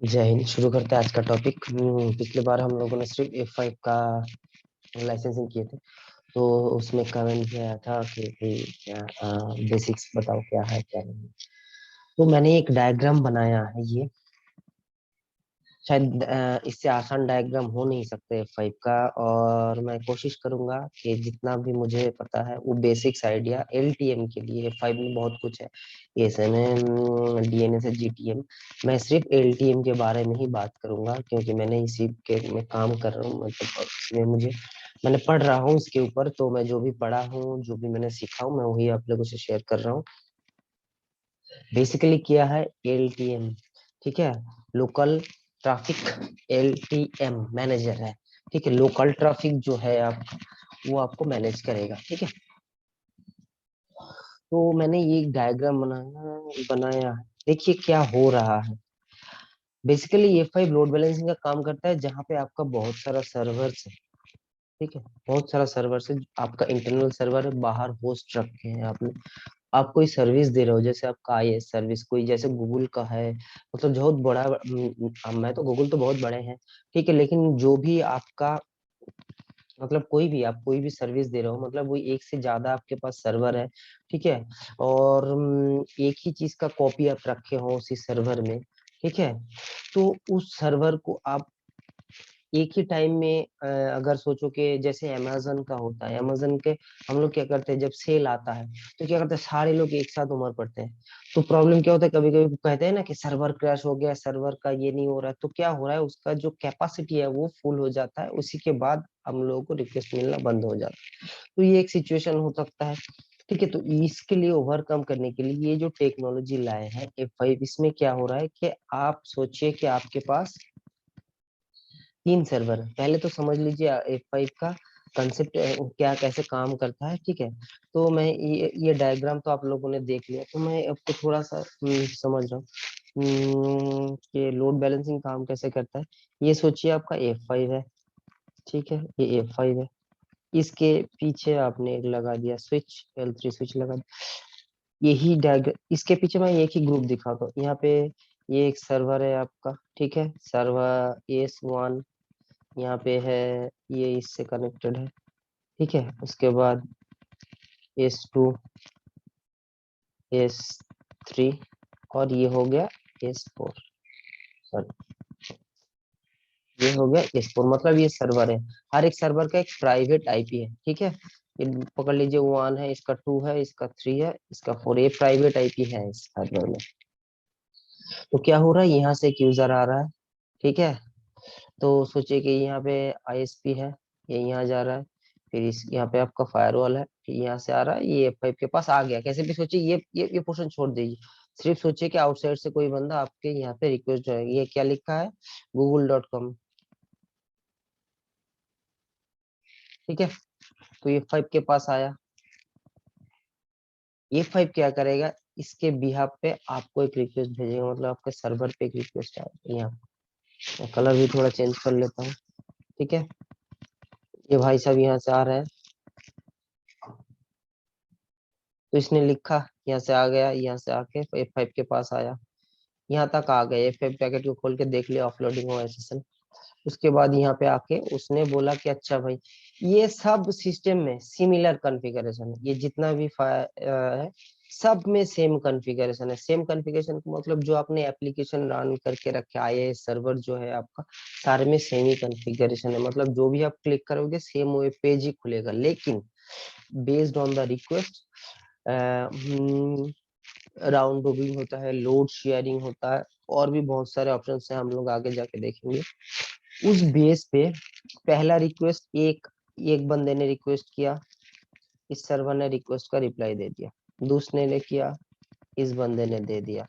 जय हिंद। शुरू करते हैं आज का टॉपिक। पिछले बार हम लोगों ने सिर्फ F5 का लाइसेंसिंग किए थे, तो उसमें कमेंट भी आया था कि भाई क्या बेसिक्स बताओ, क्या है क्या नहीं। तो मैंने एक डायग्राम बनाया है। ये शायद इससे आसान डायग्राम हो नहीं सकते F5 का, और मैं कोशिश करूंगा कि जितना भी मुझे पता है वो बेसिक्स आइडिया LTM के लिए। F5 में बहुत कुछ है, ASNM, DNS, GTM। मैं सिर्फ LTM के बारे में ही बात करूंगा, क्योंकि मैंने इसी के में काम कर रहा हूँ। मतलब इसमें मैंने पढ़ रहा हूँ इसके ऊपर, तो मैं जो भी पढ़ा हूँ, जो भी मैंने सीखा हूँ, मैं वही आप लोगों से शेयर कर रहा हूँ। बेसिकली क्या है LTM? ठीक है, लोकल ट्रैफिक LTM मैनेजर है। ठीक है, लोकल ट्रैफिक जो है आपका, वो आपको मैनेज करेगा। ठीक है, तो मैंने ये डायग्राम बनाया है। देखिए क्या हो रहा है। बेसिकली ये F5 लोड बैलेंसिंग का काम करता है, जहाँ पे आपका बहुत सारा सर्वर्स है। ठीक है, बहुत सारा सर्वर है। आपका इंटरनल सर्वर है, बाहर होस्ट रखे हैं आपने। आप कोई सर्विस दे रहे हो, जैसे आपका IS सर्विस, कोई जैसे गूगल का है। मतलब बहुत बड़ा, मैं तो गूगल तो बहुत बड़े हैं। ठीक है, लेकिन जो भी आपका, मतलब कोई भी आप कोई भी सर्विस दे रहे हो, मतलब वो एक से ज्यादा आपके पास सर्वर है। ठीक है, और एक ही चीज का कॉपी आप रखे हो उसी सर्वर में। ठीक है, तो उस सर्वर को आप एक ही टाइम में अगर सोचो कि जैसे अमेजन का होता है, अमेजन के हम लोग क्या करते हैं, जब सेल आता है तो क्या करते हैं, सारे लोग एक साथ उमड़ पड़ते हैं। तो प्रॉब्लम क्या होता है, कभी कभी कहते हैं ना कि सर्वर क्रैश हो गया, सर्वर का ये नहीं हो रहा है। तो क्या हो रहा है, उसका जो कैपेसिटी है वो फुल हो जाता है, उसी के बाद हम लोगों को रिक्वेस्ट मिलना बंद हो जाता है। तो ये एक सिचुएशन हो सकता है। ठीक है, तो इसके लिए ओवरकम करने के लिए ये जो टेक्नोलॉजी लाए हैं F5, इसमें क्या हो रहा है कि आप सोचिए कि आपके पास 3 सर्वर है। पहले तो समझ लीजिए F5 का कंसेप्ट क्या, कैसे काम करता है। ठीक है, तो मैं ये डायग्राम तो आप लोगों ने देख लिया, तो मैं आपको थोड़ा सा समझ रहा हूँ कि लोड बैलेंसिंग काम कैसे करता है। ये सोचिए आपका F5 है। ठीक है, ये F5 है। इसके पीछे आपने एक लगा दिया स्विच, L3 स्विच लगा दिया। यही डायग्राम, इसके पीछे मैं एक ही ग्रुप दिखाता हूँ यहाँ पे। ये एक सर्वर है आपका। ठीक है, सर्वर AS1 यहाँ पे है, ये इससे कनेक्टेड है। ठीक है, उसके बाद S2, S3, और ये हो गया S4। सॉरी, ये हो गया S4। मतलब ये सर्वर है, हर एक सर्वर का एक प्राइवेट IP है। ठीक है, ये पकड़ लीजिए 1 है, इसका 2 है, इसका 3 है, इसका 4। ये प्राइवेट IP है इस सर्वर में। तो क्या हो रहा है, यहाँ से एक यूजर आ रहा है। ठीक है, तो सोचिए कि यहाँ पे ISP है, ये यहाँ जा रहा है। फिर इस यहाँ पे आपका फायरवॉल है, फिर यहाँ से आ रहा है, ये F5 के पास आ गया। कैसे भी सोचिए, ये पोर्शन छोड़ दीजिए। सिर्फ सोचिए कि आउटसाइड से कोई बंदा आपके यहाँ पे रिक्वेस्ट जो है, ये क्या लिखा है, google.com। ठीक है, तो ये F5 के पास आया। F5 क्या करेगा, इसके बिहाफ पे आपको एक रिक्वेस्ट भेजेगा, मतलब आपके सर्वर पे एक रिक्वेस्ट आएगा। यहाँ कलर भी थोड़ा चेंज कर लेता हूँ। ठीक है, ये भाई साहब यहाँ से आ रहे हैं, तो इसने लिखा, यहाँ से आ गया, यहाँ से आके F5 के पास आया, यहाँ तक आ गए। F5 पैकेट को खोल के देख लिया, ऑफलोडिंग हुआ है सेशन। उसके बाद यहाँ पे आके उसने बोला कि अच्छा भाई, ये सब सिस्टम में सिमिलर कॉन्फ़िगरेशन है, ये जितना भी है सब में सेम कॉन्फ़िगरेशन है। सेम कॉन्फ़िगरेशन का मतलब जो आपने एप्लीकेशन रन करके रखे, IIS सर्वर जो है आपका, सारे में सेम ही कॉन्फ़िगरेशन है। मतलब जो भी आप क्लिक करोगे सेम वेब पेज ही खुलेगा, लेकिन based on the request round robin होता है, लोड शेयरिंग होता है, और भी बहुत सारे ऑप्शन है, हम लोग आगे जाके देखेंगे। उस बेस पे पहला रिक्वेस्ट एक एक बंदे ने रिक्वेस्ट किया, इस सर्वर ने रिक्वेस्ट का रिप्लाई दे दिया। दूसरे ने किया, इस बंदे ने दे दिया।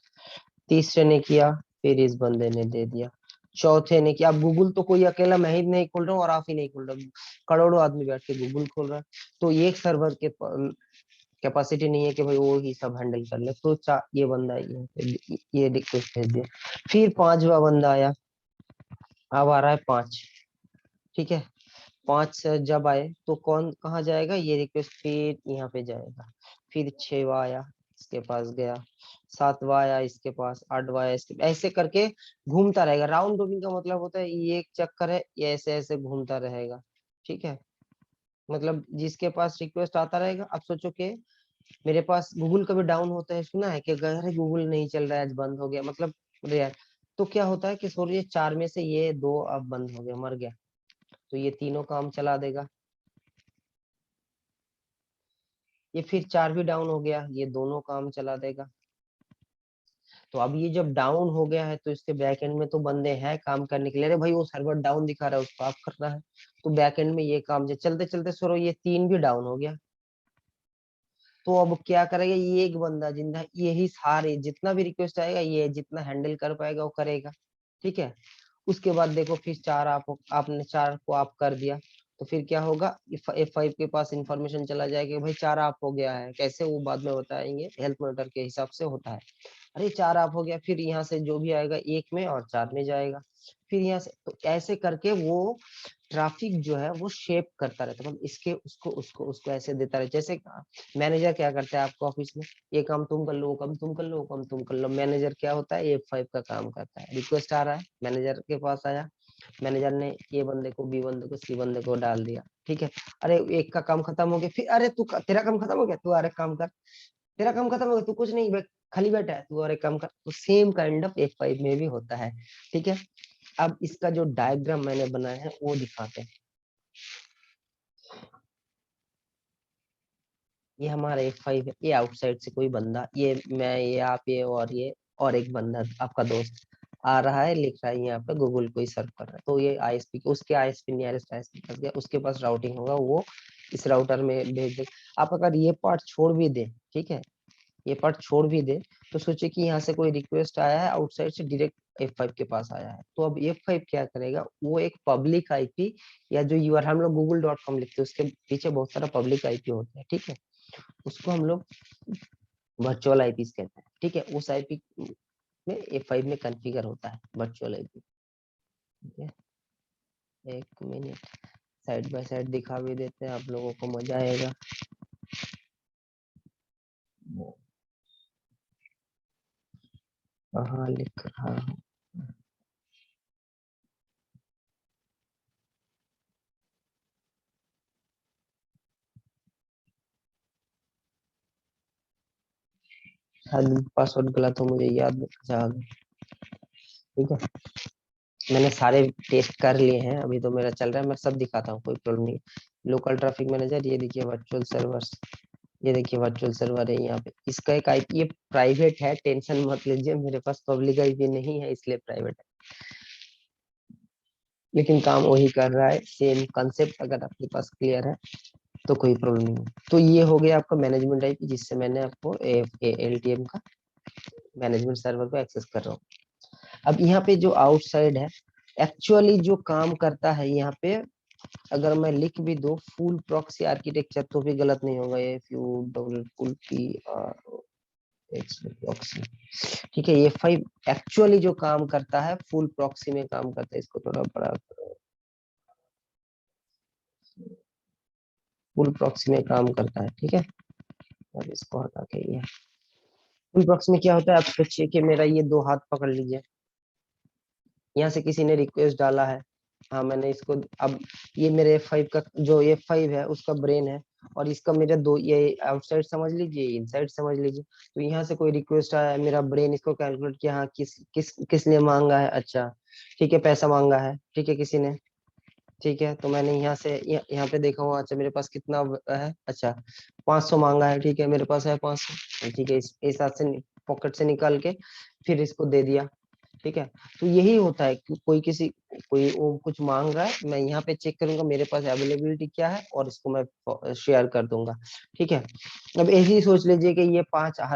तीसरे ने किया, फिर इस बंदे ने दे दिया। चौथे ने किया। अब गूगल तो कोई अकेला मैं ही नहीं खोल रहा हूँ और आप ही नहीं खोल रहे, करोड़ों आदमी बैठ के गूगल खोल रहा है। तो एक सर्वर के कैपेसिटी नहीं है कि भाई वो ही सब हैंडल कर ले। तो ये बंदा ये रिक्वेस्ट भेज दिया। फिर पांचवा बंदा आया, अब आ रहा है 5। ठीक है, 5 से जब आए तो कौन कहाँ जाएगा, ये रिक्वेस्ट फिर यहाँ पे जाएगा। फिर 6वां आया, इसके पास गया, 7वां आया इसके पास, 8वां आया इसके, ऐसे करके घूमता रहेगा। राउंड रोबिन का मतलब होता है ये एक चक्कर है, ये ऐसे ऐसे घूमता रहेगा। ठीक है, मतलब जिसके पास रिक्वेस्ट आता रहेगा। अब सोचो कि मेरे पास गूगल का भी डाउन होता है, सुना है कि अरे गूगल नहीं चल रहा है, आज बंद हो गया, मतलब रेयर। तो क्या होता है कि सॉरी, ये 4 में से ये 2 अब बंद हो गया, मर गया, तो ये तीनों काम चला देगा। ये फिर 4 भी डाउन हो गया, ये दोनों काम चला देगा। तो अब ये जब डाउन हो गया है तो इसके बैक एंड में तो बंदे हैं काम करने के लिए। अरे भाई वो सर्वर डाउन दिखा रहा है, उसको ऑफ करना है, तो बैक एंड में ये काम चलते चलते सो ये 3 भी डाउन हो गया। तो अब क्या करेगा, ये एक बंदा जिंदा, यही सारे जितना भी रिक्वेस्ट आएगा, ये जितना हैंडल कर पाएगा वो करेगा। ठीक है, उसके बाद देखो फिर 4 आपने 4 को आप कर दिया, तो फिर क्या होगा, F5 के पास इंफॉर्मेशन चला जाएगा भाई 4 आप हो गया है। कैसे, वो बाद में बताएंगे, हेल्थ मॉनिटर के हिसाब से होता है। अरे 4 आप हो गया, फिर यहाँ से जो भी आएगा 1 में और 4 में जाएगा, फिर यहाँ से, तो ऐसे करके वो ट्रैफिक जो है वो शेप करता रहता है, मतलब इसके उसको उसको उसको ऐसे देता रहता है। जैसे मैनेजर क्या करता है आपको ऑफिस में, ये काम तुम कर लो, वो काम तुम कर लो, वो काम तुम कर लो। मैनेजर क्या होता है, F5 का काम करता है। रिक्वेस्ट आ रहा है, मैनेजर के पास आया, मैनेजर ने ए बंदे को, बी बंदे को, सी बंदे को डाल दिया। ठीक है, अरे एक का काम खत्म हो गया, फिर अरे तेरा काम खत्म हो गया, तू अरे काम कर, तेरा काम खत्म हो गया, तू कुछ नहीं खाली बैठा है, तू अरे काम कर। तो सेम काइंड ऑफ F5 में भी होता है। ठीक है, अब इसका जो डायग्राम मैंने बनाया है वो दिखाते हैं। ये हमारा F5 है, ये आउटसाइड से कोई बंदा, ये मैं, ये आप, ये और एक बंदा आपका दोस्त आ रहा है, लिख रहा है यहाँ पे गूगल को ही सर्व कर रहा है। तो ये आईएसपी, उसके आईएसपी नियरेस्ट आईएसपी पास गया, उसके पास राउटिंग होगा, वो इस राउटर में भेज दे। आप अगर ये पार्ट छोड़ भी दे, ठीक है, ये पार्ट छोड़ भी दे, तो सोचिए कि यहाँ से कोई रिक्वेस्ट आया है आउटसाइड से, डायरेक्ट F5 के पास आया है। तो अब F5 क्या करेगा, वो एक पब्लिक आईपी, या जो यूआर हम लोग google.com लिखते हैं, उसके पीछे बहुत सारा पब्लिक आईपी होता है। ठीक है, उसको हम लोग वर्चुअल आईपी कहते हैं। ठीक है, उस आईपी में F5 में कॉन्फ़िगर होता है वर्चुअल आईपी। ठीक है, एक मिनट, साइड बाय साइड दिखा भी देते हैं, आप लोगों को मजा आएगा। कहाँ लिख रहा हूँ, शायद पासवर्ड गलत हो, मुझे याद नहीं आ गया। ठीक है, मैंने सारे टेस्ट कर लिए हैं, अभी तो मेरा चल रहा है, मैं सब दिखाता हूँ, कोई प्रॉब्लम नहीं। लोकल ट्रैफिक मैनेजर, ये देखिए वर्चुअल सर्वर्स, ये देखिए वर्चुअल सर्वर है यहाँ पे, इसका एक आईपी, ये प्राइवेट है, टेंशन मत लीजिए, मेरे पास पब्लिक आईपी नहीं है इसलिए प्राइवेट है, लेकिन काम वही कर रहा है, सेम कंसेप्ट अगर आपके पास क्लियर है तो कोई प्रॉब्लम नहीं है। तो ये हो गया आपका मैनेजमेंट आईपी, जिससे मैंने आपको LTM का मैनेजमेंट सर्वर को एक्सेस कर रहा हूँ। अब यहाँ पे जो आउटसाइड है, एक्चुअली जो काम करता है यहाँ पे, अगर मैं लिख भी दो फुल प्रॉक्सी आर्किटेक्चर तो भी गलत नहीं होगा, ये फुल प्रॉक्सी। ठीक है, ये 5 एक्चुअली जो काम करता है फुल प्रॉक्सी में काम करता है, इसको थोड़ा बड़ा, फुल प्रॉक्सी में काम करता है। ठीक है, अब इसको हटा के, ये फुल प्रॉक्सी में क्या होता है, आप सोचिए कि मेरा ये 2 हाथ पकड़ लीजिए, यहाँ से किसी ने रिक्वेस्ट डाला है, हाँ मैंने इसको, अब ये मेरे F5 का, जो F5 है उसका ब्रेन है, और इसका मेरा दो, ये आउटसाइड समझ लीजिए, इनसाइड समझ लीजिए। तो यहाँ से कोई रिक्वेस्ट आया है, मेरा ब्रेन इसको कैलकुलेट किया, हाँ किसने मांगा है, अच्छा ठीक है, पैसा मांगा है, ठीक है किसी ने, ठीक है, तो मैंने यहाँ से यहाँ पे देखा हूँ, अच्छा मेरे पास कितना है, अच्छा 500 मांगा है, ठीक है मेरे पास है 500, ठीक है, इस हाथ से पॉकेट से निकाल के फिर इसको दे दिया। ठीक है, तो यही होता है कि कोई वो कुछ मांग रहा है, मैं यहाँ पे चेक करूंगा मेरे पास अवेलेबिलिटी क्या है, और इसको मैं शेयर कर दूंगा। ठीक है, अब ऐसे ही सोच लीजिए कि ये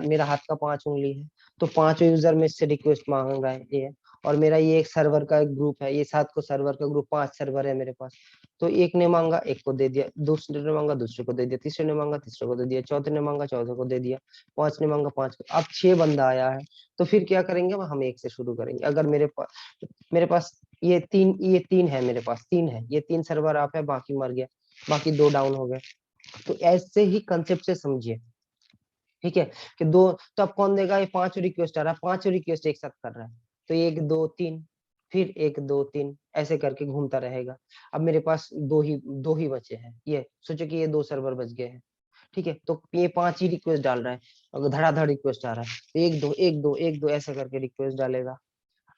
मेरा हाथ का 5 उंगली है, तो 5 यूजर में से रिक्वेस्ट मांग रहा है ये, और मेरा ये एक सर्वर का एक ग्रुप है, ये 7 को सर्वर का ग्रुप, 5 सर्वर है मेरे पास। तो एक ने मांगा, एक को दे दिया, दूसरे ने मांगा, दूसरे को दे दिया, तीसरे ने मांगा, तीसरे को दे दिया, चौथे ने मांगा, चौथे को दे दिया, 5 ने मांगा, 5 को। अब 6 बंदा आया है, तो फिर क्या करेंगे, हम एक से शुरू करेंगे। अगर मेरे पास ये तीन है, मेरे पास 3 है, ये 3 सर्वर आप है, बाकी मर गया, बाकी 2 डाउन हो गए। तो ऐसे ही कंसेप्ट से समझिए। ठीक है कि दो, तो अब कौन देगा, ये 5 रिक्वेस्ट आ रहा है, 5 रिक्वेस्ट एक साथ कर रहा है, तो 1 2 3, फिर 1 2 3 ऐसे करके घूमता रहेगा। अब मेरे पास दो ही बचे हैं, ये सोचो कि ये 2 सर्वर बच गए हैं, ठीक है, तो ये 5 ही रिक्वेस्ट डाल रहा है, अगर धड़ाधड़ रिक्वेस्ट आ रहा है तो 1 2 ऐसा करके रिक्वेस्ट डालेगा।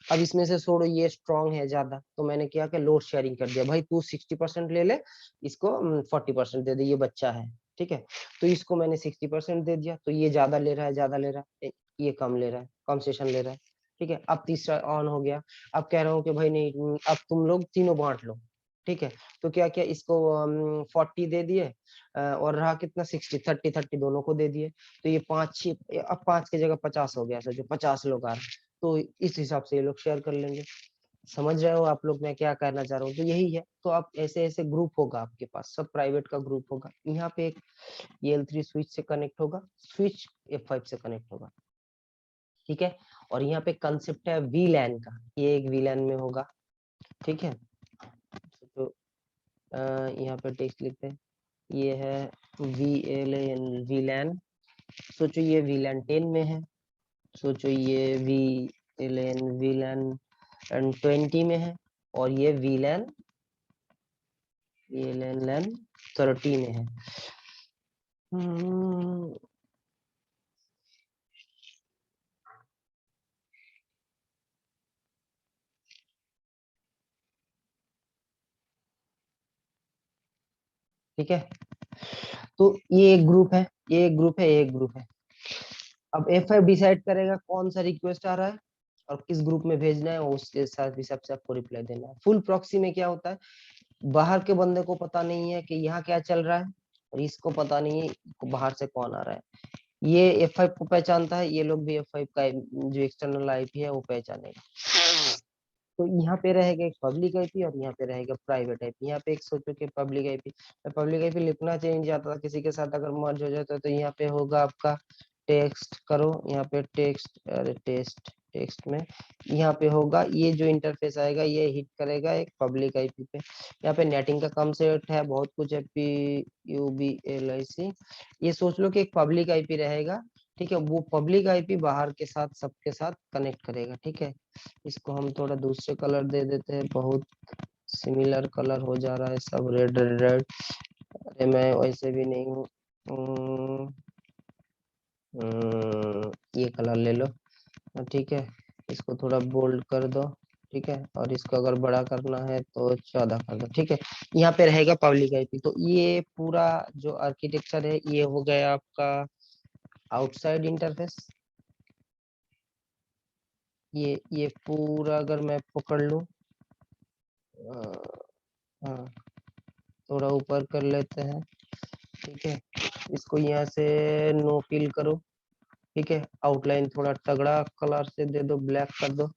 अब इसमें से छोड़ो, ये स्ट्रांग है ज्यादा, तो मैंने क्या कि लोड शेयरिंग कर दिया, भाई तू 60% ले ले, इसको 40% दे दे, ये बच्चा है, ठीक है, तो इसको मैंने 60% दे दिया, तो ये ज्यादा ले रहा है, ज्यादा ले रहा है, ये कम ले रहा है, कम सेशन ले रहा है, ठीक है। अब तीसरा ऑन हो गया, अब कह रहा हूँ कि भाई नहीं, अब तुम लोग तीनों बांट लो, ठीक है, तो क्या क्या इसको 40 दे दिए, और रहा कितना 60, 30 दोनों को दे दिए, तो ये 5 6, अब 5 की जगह 50 हो गया, सोचो 50 लोग आ रहे हैं, तो इस हिसाब से ये लोग शेयर कर लेंगे। समझ रहे हो आप लोग मैं क्या करना चाह रहा हूँ, तो यही है, तो आप ऐसे ऐसे ग्रुप होगा आपके पास, सब प्राइवेट का ग्रुप होगा, यहाँ पे एक ये L3 स्विच से कनेक्ट होगा, स्विच F5 से कनेक्ट होगा, ठीक है, और यहाँ पे कंसेप्ट है VLAN का, ये एक VLAN में होगा, ठीक है, तो यहाँ पे टेक्स्ट लिखते हैं, ये है VLAN, सोचो ये VLAN 10 में है, सोचो ये VLAN 20 में है, और ये VLAN 30 में है। ठीक है, तो ये एक ग्रुप है, ये एक ग्रुप है, ये एक ग्रुप है। अब F5 डिसाइड करेगा कौन सा रिक्वेस्ट आ रहा है और किस ग्रुप में भेजना है, और उसके साथ हिसाब से आपको रिप्लाई देना है। फुल प्रॉक्सी में क्या होता है, बाहर के बंदे को पता नहीं है कि यहाँ क्या चल रहा है, और इसको पता नहीं है बाहर से कौन आ रहा है। ये F5 को पहचानता है, ये लोग भी F5 का जो एक्सटर्नल आईपी है वो पहचानेगा। तो यहाँ पे रहेगा एक पब्लिक आईपी और यहाँ पे रहेगा प्राइवेट आईपी। यहाँ पे एक सोचो कि पब्लिक आईपी लिखना चाहिए नहीं जाता था, किसी के साथ अगर मर्ज हो जाता है तो यहाँ पे होगा आपका टेक्स्ट करो, यहाँ पे टेक्स्ट, अरे टेक्स्ट में यहाँ पे होगा, ये जो इंटरफेस आएगा ये हिट करेगा एक पब्लिक आईपी पे। यहाँ पे नेटिंग का कॉन्सेप्ट है, बहुत कुछ है, PUBLIC, ये सोच लो कि एक पब्लिक आईपी रहेगा, ठीक है, वो पब्लिक आईपी बाहर के साथ सबके साथ कनेक्ट करेगा, ठीक है। इसको हम थोड़ा दूसरे कलर दे देते हैं, बहुत सिमिलर कलर हो जा रहा है सब, रेड रेड रेड, अरे मैं वैसे भी नहीं हूँ, ये कलर ले लो, ठीक है, इसको थोड़ा बोल्ड कर दो, ठीक है, और इसको अगर बड़ा करना है तो 14 कर दो, ठीक है। यहाँ पे रहेगा पब्लिक आईपी, तो ये पूरा जो आर्किटेक्चर है ये हो गया आपका आउटसाइड इंटरफेस। ये पूरा अगर मैं पकड़ लूं, हाँ, थोड़ा ऊपर कर लेते हैं, ठीक है, इसको यहाँ से नो फिल करो, ठीक है, आउटलाइन थोड़ा तगड़ा कलर से दे दो, ब्लैक कर दो,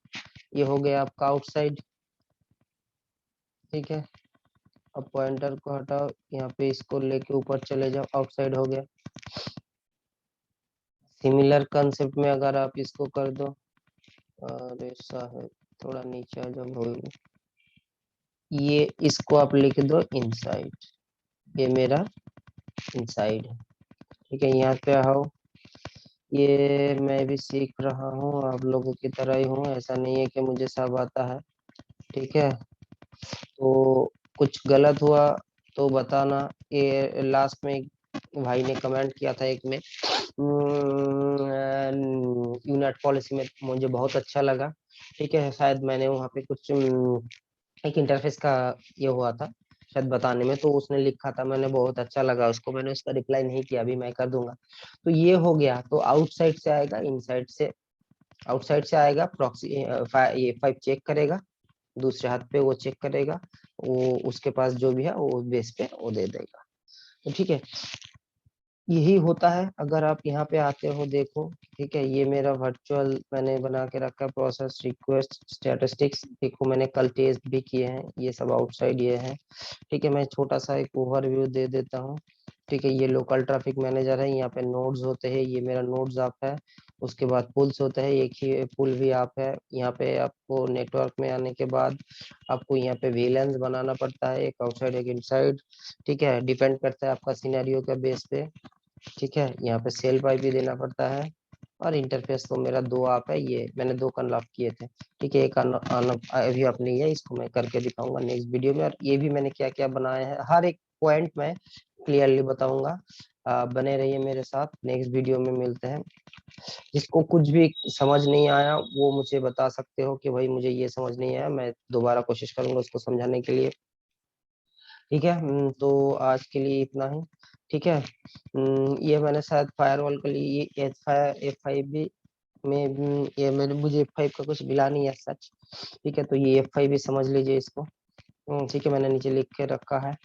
ये हो गया आपका आउटसाइड, ठीक है। अब पॉइंटर को हटाओ, यहाँ पे इसको लेके ऊपर चले जाओ, आउटसाइड हो गया। सिमिलर कंसेप्ट में अगर आप इसको कर दो, और ऐसा है, थोड़ा नीचे आ जाओ, ये इसको आप लिख दो इनसाइड, ये मेरा इनसाइड है, ठीक है। यहाँ पे आओ, ये मैं भी सीख रहा हूँ, आप लोगों की तरह ही हूँ, ऐसा नहीं है कि मुझे सब आता है, ठीक है, तो कुछ गलत हुआ तो बताना। ये लास्ट में एक भाई ने कमेंट किया था एक में, यूनिट पॉलिसी में, मुझे बहुत अच्छा लगा, ठीक है, शायद मैंने वहाँ पे कुछ एक इंटरफेस का ये हुआ था शायद बताने में, तो उसने लिखा था, मैंने बहुत अच्छा लगा उसको, मैंने उसका रिप्लाई नहीं किया, अभी मैं कर दूंगा। तो ये हो गया, तो आउटसाइड से आएगा, इनसाइड से, आउटसाइड से आएगा प्रॉक्सी, ये 5 चेक करेगा, दूसरे हाथ पे वो चेक करेगा, वो उसके पास जो भी है वो बेस पे वो दे देगा, तो ठीक है, यही होता है। अगर आप यहाँ पे आते हो देखो, ठीक है, ये मेरा वर्चुअल मैंने बना के रखा, प्रोसेस रिक्वेस्ट स्टैटिस्टिक्स, देखो मैंने कल टेस्ट भी किए हैं, ये सब आउटसाइड ये है, ठीक है। मैं छोटा सा एक ओवरव्यू दे देता हूँ, ठीक है, ये लोकल ट्रैफिक मैनेजर है, यहाँ पे नोड्स होते हैं, ये मेरा नोड्स आप है, उसके बाद पुल्स होते हैं, एक ही पुल भी आप है, यहाँ पे आपको नेटवर्क में आने के बाद आपको यहाँ पे VLANs बनाना पड़ता है, एक आउटसाइड एक इनसाइड, ठीक है, डिपेंड करता है आपका सिनेरियो के बेस पे, ठीक है, यहाँ पे सेल बाय भी देना पड़ता है, और इंटरफेस तो मेरा 2 आप है, ये मैंने 2 अनलॉक किए थे। ठीक है, एक अभी आप नहीं है, इसको मैं करके दिखाऊंगा नेक्स्ट वीडियो में, और ये भी मैंने क्या क्या बनाया है, हर एक पॉइंट में क्लियरली बताऊंगा। बने रहिए मेरे साथ, नेक्स्ट वीडियो में मिलते हैं। जिसको कुछ भी समझ नहीं आया वो मुझे बता सकते हो कि भाई मुझे ये समझ नहीं आया, मैं दोबारा कोशिश करूंगा उसको समझाने के लिए। ठीक है, तो आज के लिए इतना ही। ठीक है, ये मैंने शायद फायरवॉल के लिए ये F5 भी में, ये मैंने मुझे F5 का कुछ मिला नहीं है सच। ठीक है, तो ये F5 भी समझ लीजिए इसको। ठीक है, मैंने नीचे लिख के रखा है।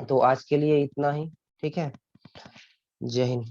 तो आज के लिए इतना ही। ठीक है, जय हिंद।